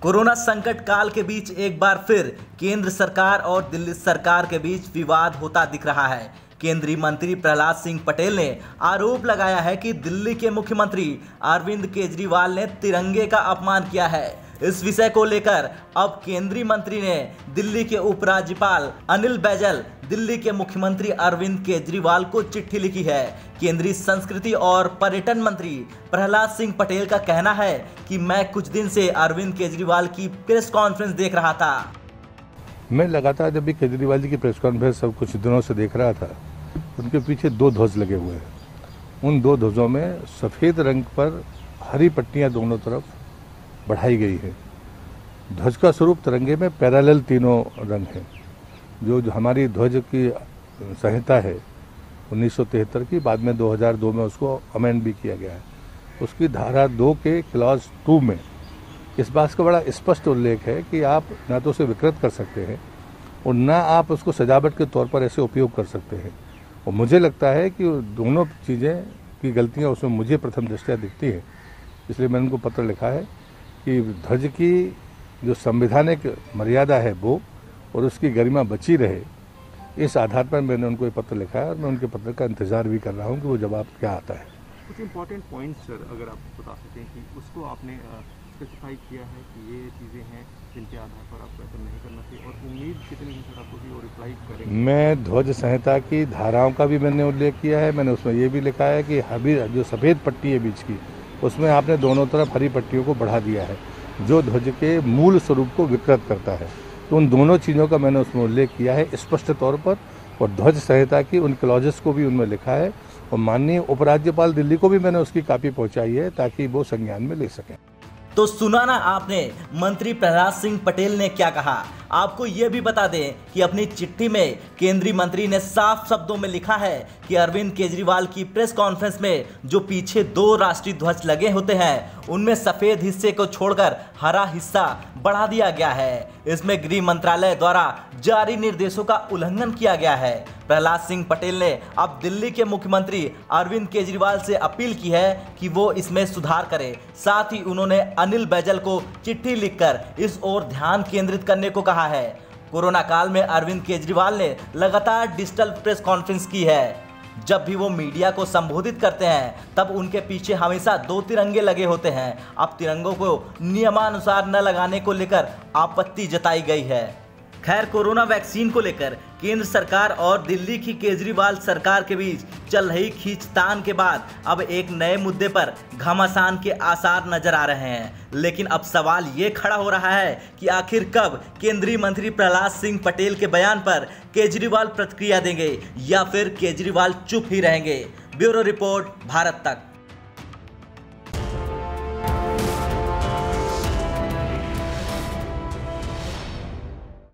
Corona संकट काल के बीच एक बार फिर केंद्र सरकार और दिल्ली सरकार के बीच विवाद होता दिख रहा है। केंद्रीय मंत्री प्रहलाद सिंह पटेल ने आरोप लगाया है कि दिल्ली के मुख्यमंत्री अरविंद केजरीवाल ने तिरंगे का अपमान किया है। इस विषय को लेकर अब केंद्रीय मंत्री ने दिल्ली के उपराज्यपाल अनिल बैजल, दिल्ली के मुख्यमंत्री अरविंद केजरीवाल को चिट्ठी लिखी है। केंद्रीय संस्कृति और पर्यटन मंत्री प्रहलाद सिंह पटेल का कहना है कि मैं कुछ दिन से अरविंद केजरीवाल की प्रेस कॉन्फ्रेंस देख रहा था। मैं लगातार जब भी केजरीवाल जी की प्रेस कॉन्फ्रेंस सब कुछ दिनों से देख रहा था, उनके पीछे दो ध्वज लगे हुए हैं। उन दो ध्वजों में सफ़ेद रंग पर हरी पट्टियां दोनों तरफ बढ़ाई गई है। ध्वज का स्वरूप तिरंगे में पैरेलल तीनों रंग हैं। जो हमारी ध्वज की संहिता है 1973 की, बाद में 2002 में उसको अमेंड भी किया गया है। उसकी धारा 2 के क्लॉज 2 में इस बात का बड़ा स्पष्ट उल्लेख है कि आप ना तो उसे विकृत कर सकते हैं और ना आप उसको सजावट के तौर पर ऐसे उपयोग कर सकते हैं। और मुझे लगता है कि दोनों चीज़ें की गलतियां उसमें मुझे प्रथम दृष्टया दिखती हैं। इसलिए मैंने उनको पत्र लिखा है कि ध्वज की जो संवैधानिक मर्यादा है वो और उसकी गरिमा बची रहे, इस आधार पर मैंने उनको ये पत्र लिखा है और मैं उनके पत्र का इंतजार भी कर रहा हूँ कि वो जवाब क्या आता है। कुछ इम्पोर्टेंट पॉइंट्स सर अगर आप बता सकें कि उसको आपने स्पेसिफाई किया है कि ये चीज़ें हैं जिनके आधार पर आपको ऐसा नहीं करना चाहिए, और उम्मीद कितनी है सर आपको कि वो रिप्लाई करेंगे? मैं ध्वज संहिता की धाराओं का भी मैंने उल्लेख किया है। मैंने उसमें ये भी लिखा है कि हरी जो सफ़ेद पट्टी है बीच की, उसमें आपने दोनों तरफ हरी पट्टियों को बढ़ा दिया है जो ध्वज के मूल स्वरूप को विकृत करता है। तो उन दोनों चीज़ों का मैंने उसमें उल्लेख किया है स्पष्ट तौर पर, और ध्वज संहिता की उन क्लॉजेस को भी उनमें लिखा है। और माननीय उपराज्यपाल दिल्ली को भी मैंने उसकी कॉपी पहुंचाई है ताकि वो संज्ञान में ले सकें। तो सुना ना आपने मंत्री प्रहलाद सिंह पटेल ने क्या कहा। आपको यह भी बता दें कि अपनी चिट्ठी में केंद्रीय मंत्री ने साफ शब्दों में लिखा है कि अरविंद केजरीवाल की प्रेस कॉन्फ्रेंस में जो पीछे 2 राष्ट्रीय ध्वज लगे होते हैं, उनमें सफेद हिस्से को छोड़कर हरा हिस्सा बढ़ा दिया गया है। इसमें गृह मंत्रालय द्वारा जारी निर्देशों का उल्लंघन किया गया है। प्रहलाद सिंह पटेल ने अब दिल्ली के मुख्यमंत्री अरविंद केजरीवाल से अपील की है कि वो इसमें सुधार करें। साथ ही उन्होंने अनिल बैजल को चिट्ठी लिखकर इस ओर ध्यान केंद्रित करने को कहा है। कोरोना काल में अरविंद केजरीवाल ने लगातार डिजिटल प्रेस कॉन्फ्रेंस की है। जब भी वो मीडिया को संबोधित करते हैं तब उनके पीछे हमेशा 2 तिरंगे लगे होते हैं। अब तिरंगों को नियमानुसार न लगाने को लेकर आपत्ति जताई गई है। खैर, कोरोना वैक्सीन को लेकर केंद्र सरकार और दिल्ली की केजरीवाल सरकार के बीच चल रही खींचतान के बाद अब एक नए मुद्दे पर घमासान के आसार नजर आ रहे हैं। लेकिन अब सवाल ये खड़ा हो रहा है कि आखिर कब केंद्रीय मंत्री प्रहलाद सिंह पटेल के बयान पर केजरीवाल प्रतिक्रिया देंगे या फिर केजरीवाल चुप ही रहेंगे। ब्यूरो रिपोर्ट, भारत तक।